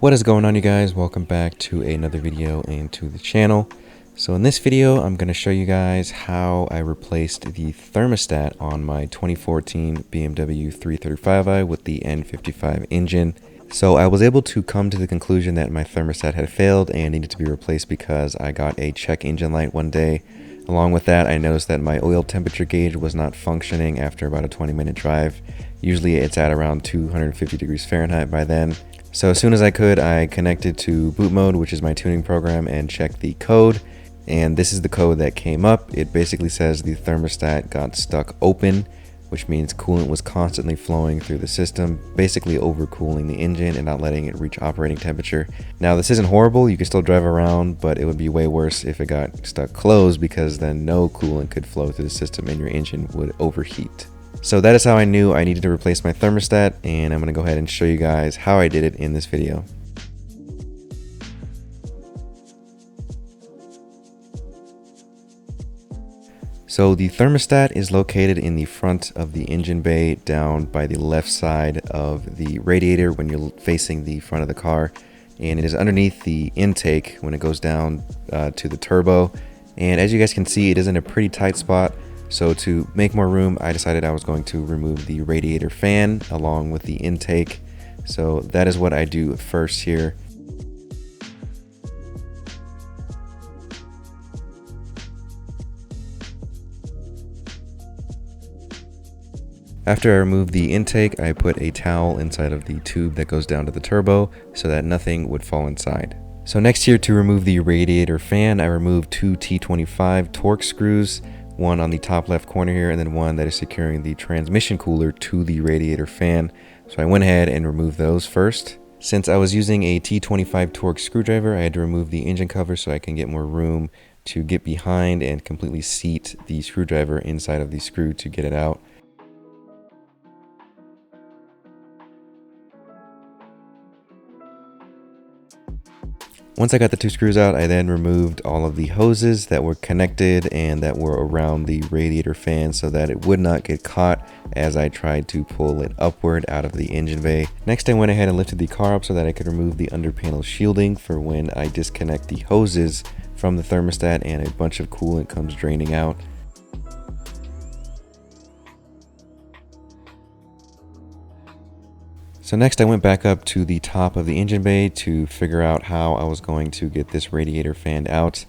What is going on, you guys? Welcome back to another video and to the channel. So in this video I'm going to show you guys how I replaced the thermostat on my 2014 BMW 335i with the N55 engine. So I was able to come to the conclusion that my thermostat had failed and needed to be replaced because I got a check engine light one day. Along with that, I noticed that my oil temperature gauge was not functioning after about a 20-minute drive. Usually it's at around 250 degrees Fahrenheit by then. So as soon as I could, I connected to boot mode, which is my tuning program, and checked the code. And this is the code that came up. It basically says the thermostat got stuck open, which means coolant was constantly flowing through the system, basically overcooling the engine and not letting it reach operating temperature. Now, this isn't horrible. You can still drive around, but it would be way worse if it got stuck closed, because then no coolant could flow through the system and your engine would overheat. So that is how I knew I needed to replace my thermostat, and I'm going to go ahead and show you guys how I did it in this video. So the thermostat is located in the front of the engine bay, down by the left side of the radiator when you're facing the front of the car, and it is underneath the intake when it goes down to the turbo. And as you guys can see, it is in a pretty tight spot. So to make more room, I decided I was going to remove the radiator fan along with the intake. So that is what I do first here. After I removed the intake, I put a towel inside of the tube that goes down to the turbo so that nothing would fall inside. So next here, to remove the radiator fan, I removed two T25 Torx screws, one on the top left corner here, and then one that is securing the transmission cooler to the radiator fan. So I went ahead and removed those first. Since I was using a T25 Torx screwdriver, I had to remove the engine cover so I can get more room to get behind and completely seat the screwdriver inside of the screw to get it out. Once I got the two screws out, I then removed all of the hoses that were connected and that were around the radiator fan so that it would not get caught as I tried to pull it upward out of the engine bay. Next, I went ahead and lifted the car up so that I could remove the under panel shielding for when I disconnect the hoses from the thermostat and a bunch of coolant comes draining out. So next, I went back up to the top of the engine bay to figure out how I was going to get this radiator fan out.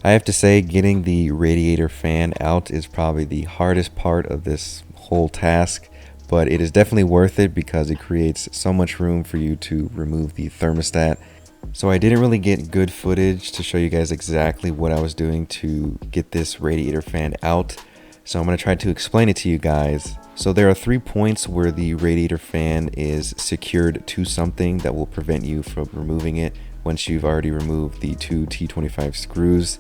I have to say, getting the radiator fan out is probably the hardest part of this whole task, but it is definitely worth it because it creates so much room for you to remove the thermostat. So I didn't really get good footage to show you guys exactly what I was doing to get this radiator fan out. So I'm going to try to explain it to you guys. So there are 3 points where the radiator fan is secured to something that will prevent you from removing it once you've already removed the two T25 screws.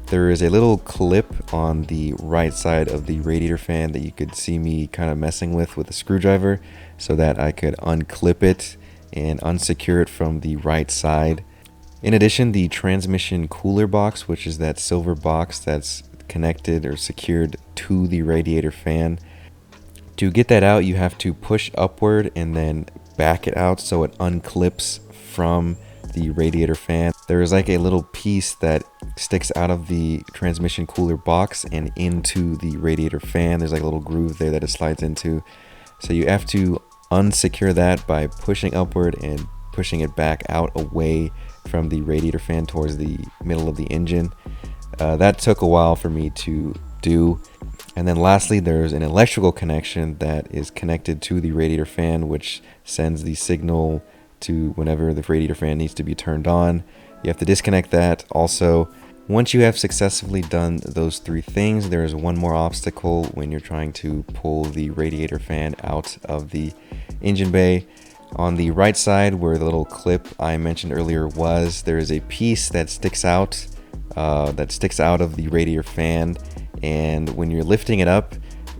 There is a little clip on the right side of the radiator fan that you could see me kind of messing with a screwdriver so that I could unclip it and unsecure it from the right side. In addition, the transmission cooler box, which is that silver box that's connected or secured to the radiator fan, to get that out, you have to push upward and then back it out so it unclips from the radiator fan. There is like a little piece that sticks out of the transmission cooler box and into the radiator fan. There's like a little groove there that it slides into. So you have to unsecure that by pushing upward and pushing it back out away from the radiator fan towards the middle of the engine. That took a while for me to do. And then lastly, there's an electrical connection that is connected to the radiator fan, which sends the signal to whenever the radiator fan needs to be turned on. You have to disconnect that. Also, once you have successfully done those 3 things, there is one more obstacle when you're trying to pull the radiator fan out of the engine bay. On the right side, where the little clip I mentioned earlier was, there is a piece that sticks out of the radiator fan. And when you're lifting it up,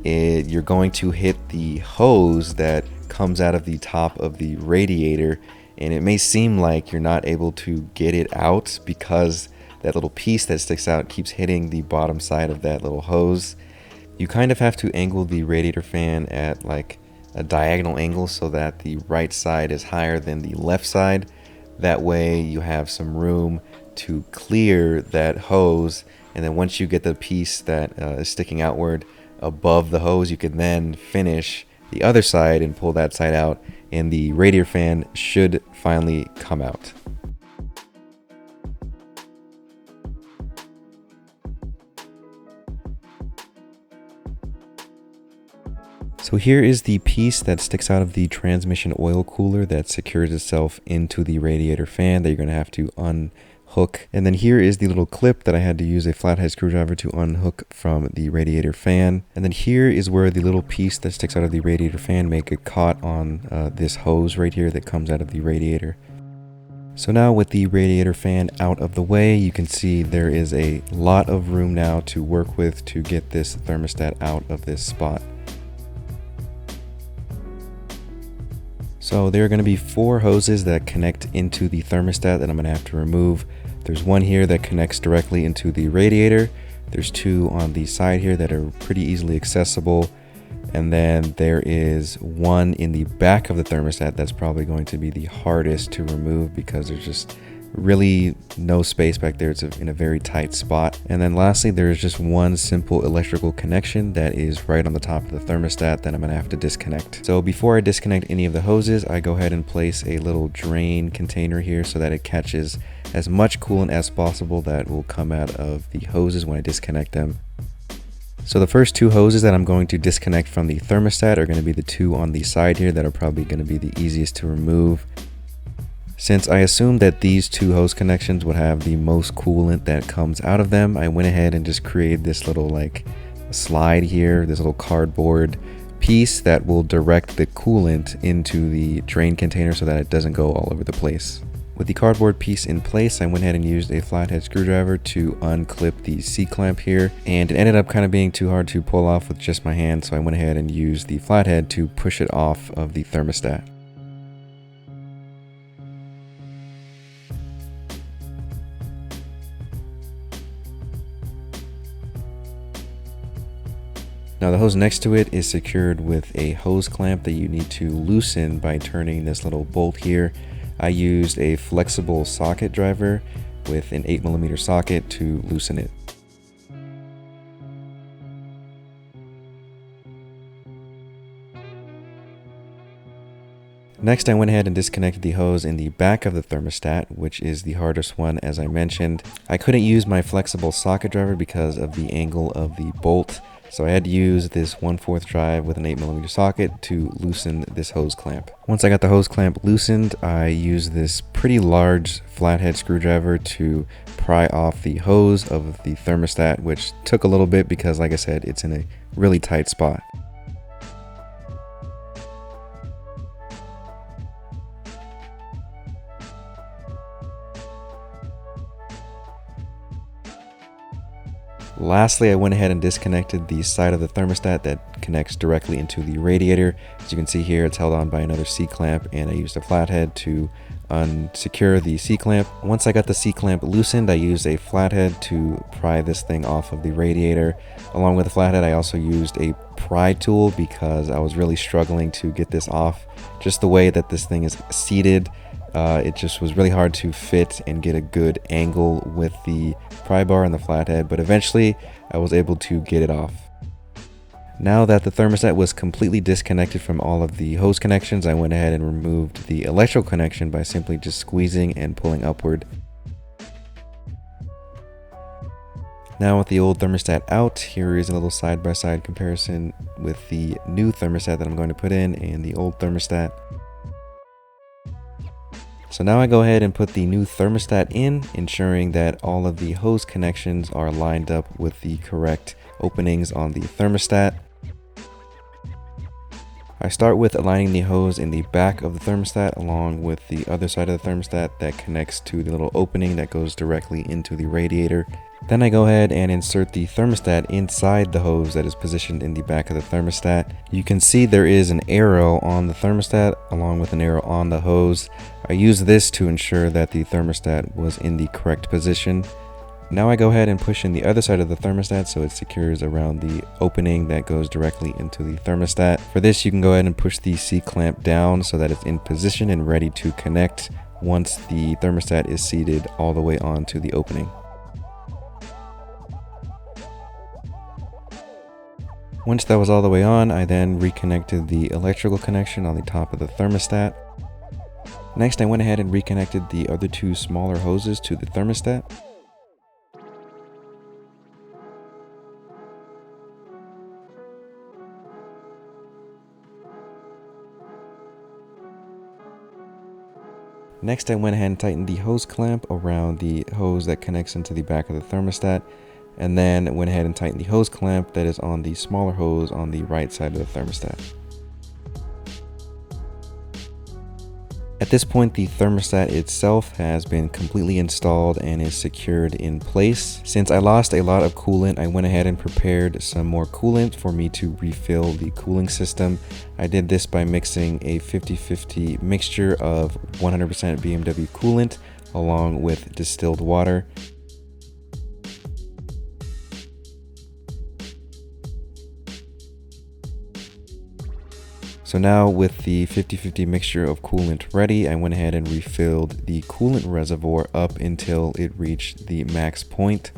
you're going to hit the hose that comes out of the top of the radiator, and it may seem like you're not able to get it out because that little piece that sticks out keeps hitting the bottom side of that little hose. You kind of have to angle the radiator fan at like a diagonal angle so that the right side is higher than the left side. That way you have some room to clear that hose, and then once you get the piece that is sticking outward above the hose, you can then finish the other side and pull that side out, and the radiator fan should finally come out. So here is the piece that sticks out of the transmission oil cooler that secures itself into the radiator fan that you're going to have to unhook. And then here is the little clip that I had to use a flathead screwdriver to unhook from the radiator fan. And then here is where the little piece that sticks out of the radiator fan may get caught on this hose right here that comes out of the radiator. So now with the radiator fan out of the way, you can see there is a lot of room now to work with to get this thermostat out of this spot. So there are going to be 4 hoses that connect into the thermostat that I'm going to have to remove. There's one here that connects directly into the radiator. There's 2 on the side here that are pretty easily accessible. And then there is one in the back of the thermostat that's probably going to be the hardest to remove because there's just really no space back there. It's in a very tight spot. And then lastly, there's just one simple electrical connection that is right on the top of the thermostat that I'm going to have to disconnect. So before I disconnect any of the hoses, I go ahead and place a little drain container here so that it catches as much coolant as possible that will come out of the hoses when I disconnect them. So the first 2 hoses that I'm going to disconnect from the thermostat are going to be the 2 on the side here that are probably going to be the easiest to remove. Since I assumed that these 2 hose connections would have the most coolant that comes out of them, I went ahead and just created this little like slide here, this little cardboard piece that will direct the coolant into the drain container so that it doesn't go all over the place. With the cardboard piece in place, I went ahead and used a flathead screwdriver to unclip the C-clamp here, and it ended up kind of being too hard to pull off with just my hand, so I went ahead and used the flathead to push it off of the thermostat. Now the hose next to it is secured with a hose clamp that you need to loosen by turning this little bolt here. I used a flexible socket driver with an 8mm socket to loosen it. Next, I went ahead and disconnected the hose in the back of the thermostat, which is the hardest one as I mentioned. I couldn't use my flexible socket driver because of the angle of the bolt, so I had to use this 1/4 drive with an 8mm socket to loosen this hose clamp. Once I got the hose clamp loosened, I used this pretty large flathead screwdriver to pry off the hose of the thermostat, which took a little bit because, like I said, it's in a really tight spot. Lastly, I went ahead and disconnected the side of the thermostat that connects directly into the radiator. As you can see here, it's held on by another C-clamp, and I used a flathead to unsecure the C-clamp. Once I got the C-clamp loosened, I used a flathead to pry this thing off of the radiator. Along with the flathead, I also used a pry tool because I was really struggling to get this off. Just the way that this thing is seated, it just was really hard to fit and get a good angle with the pry bar and the flathead, but eventually I was able to get it off. Now that the thermostat was completely disconnected from all of the hose connections, I went ahead and removed the electrical connection by simply just squeezing and pulling upward. Now with the old thermostat out, here is a little side-by-side comparison with the new thermostat that I'm going to put in and the old thermostat. So now I go ahead and put the new thermostat in, ensuring that all of the hose connections are lined up with the correct openings on the thermostat. I start with aligning the hose in the back of the thermostat along with the other side of the thermostat that connects to the little opening that goes directly into the radiator. Then I go ahead and insert the thermostat inside the hose that is positioned in the back of the thermostat. You can see there is an arrow on the thermostat along with an arrow on the hose. I use this to ensure that the thermostat was in the correct position. Now I go ahead and push in the other side of the thermostat so it secures around the opening that goes directly into the thermostat. For this, you can go ahead and push the C-clamp down so that it's in position and ready to connect once the thermostat is seated all the way onto the opening. Once that was all the way on, I then reconnected the electrical connection on the top of the thermostat. Next, I went ahead and reconnected the other two smaller hoses to the thermostat. Next, I went ahead and tightened the hose clamp around the hose that connects into the back of the thermostat, and then went ahead and tightened the hose clamp that is on the smaller hose on the right side of the thermostat. At this point, the thermostat itself has been completely installed and is secured in place. Since I lost a lot of coolant, I went ahead and prepared some more coolant for me to refill the cooling system. I did this by mixing a 50-50 mixture of 100% BMW coolant along with distilled water. So now with the 50-50 mixture of coolant ready, I went ahead and refilled the coolant reservoir up until it reached the max point.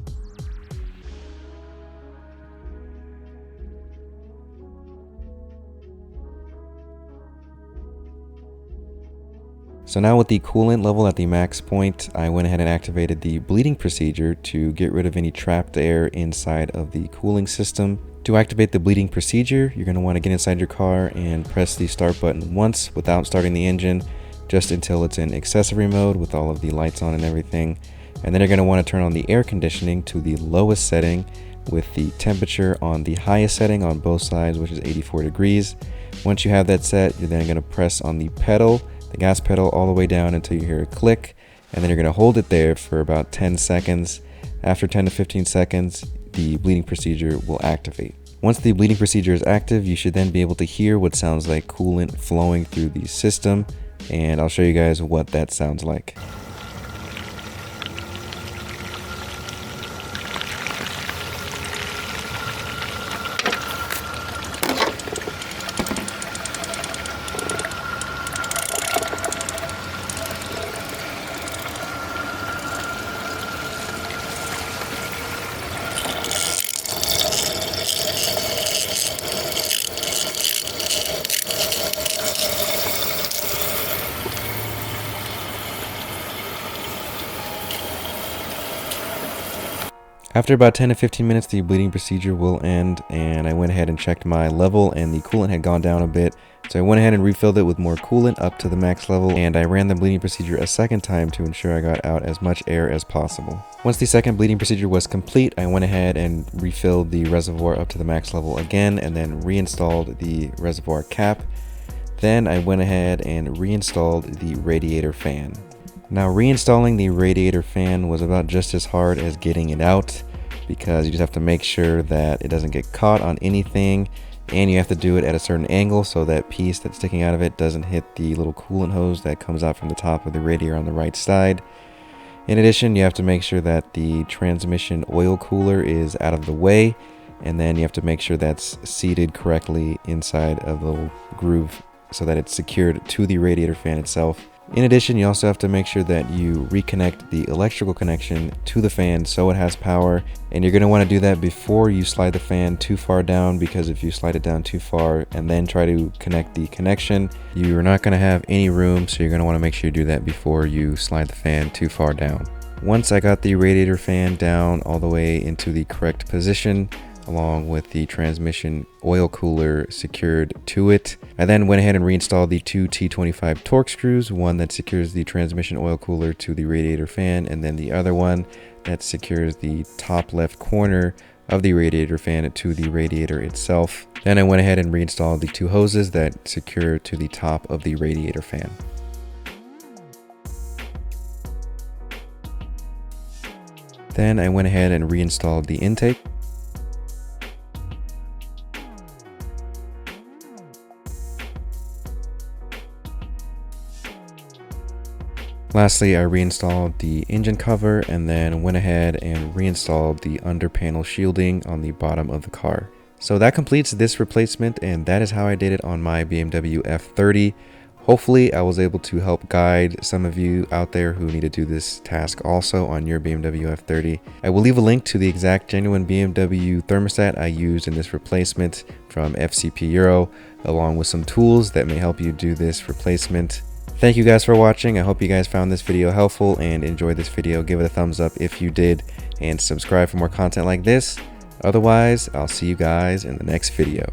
So now with the coolant level at the max point, I went ahead and activated the bleeding procedure to get rid of any trapped air inside of the cooling system. To activate the bleeding procedure, you're going to want to get inside your car and press the start button once without starting the engine, just until it's in accessory mode with all of the lights on and everything. And then you're going to want to turn on the air conditioning to the lowest setting with the temperature on the highest setting on both sides, which is 84 degrees. Once you have that set, you're then going to press on the pedal, the gas pedal, all the way down until you hear a click, and then you're going to hold it there for about 10 seconds. After 10 to 15 seconds, the bleeding procedure will activate. Once the bleeding procedure is active, you should then be able to hear what sounds like coolant flowing through the system, and I'll show you guys what that sounds like. After about 10 to 15 minutes, the bleeding procedure will end, and I went ahead and checked my level, and the coolant had gone down a bit. So I went ahead and refilled it with more coolant up to the max level, and I ran the bleeding procedure a second time to ensure I got out as much air as possible. Once the second bleeding procedure was complete, I went ahead and refilled the reservoir up to the max level again, and then reinstalled the reservoir cap. Then I went ahead and reinstalled the radiator fan. Now, reinstalling the radiator fan was about just as hard as getting it out, because you just have to make sure that it doesn't get caught on anything, and you have to do it at a certain angle so that piece that's sticking out of it doesn't hit the little coolant hose that comes out from the top of the radiator on the right side. In addition, you have to make sure that the transmission oil cooler is out of the way, and then you have to make sure that's seated correctly inside of the little groove so that it's secured to the radiator fan itself. In addition, you also have to make sure that you reconnect the electrical connection to the fan so it has power, and you're going to want to do that before you slide the fan too far down, because if you slide it down too far and then try to connect the connection, you're not going to have any room, so you're going to want to make sure you do that before you slide the fan too far down. Once I got the radiator fan down all the way into the correct position, along with the transmission oil cooler secured to it, I then went ahead and reinstalled the two T25 torque screws, one that secures the transmission oil cooler to the radiator fan, and then the other one that secures the top left corner of the radiator fan to the radiator itself. Then I went ahead and reinstalled the two hoses that secure to the top of the radiator fan. Then I went ahead and reinstalled the intake. Lastly, I reinstalled the engine cover and then went ahead and reinstalled the under panel shielding on the bottom of the car. So that completes this replacement, and that is how I did it on my BMW F30. Hopefully I was able to help guide some of you out there who need to do this task also on your BMW F30. I will leave a link to the exact genuine BMW thermostat I used in this replacement from FCP Euro, along with some tools that may help you do this replacement. Thank you guys for watching. I hope you guys found this video helpful and enjoyed this video. Give it a thumbs up if you did, and subscribe for more content like this. Otherwise, I'll see you guys in the next video.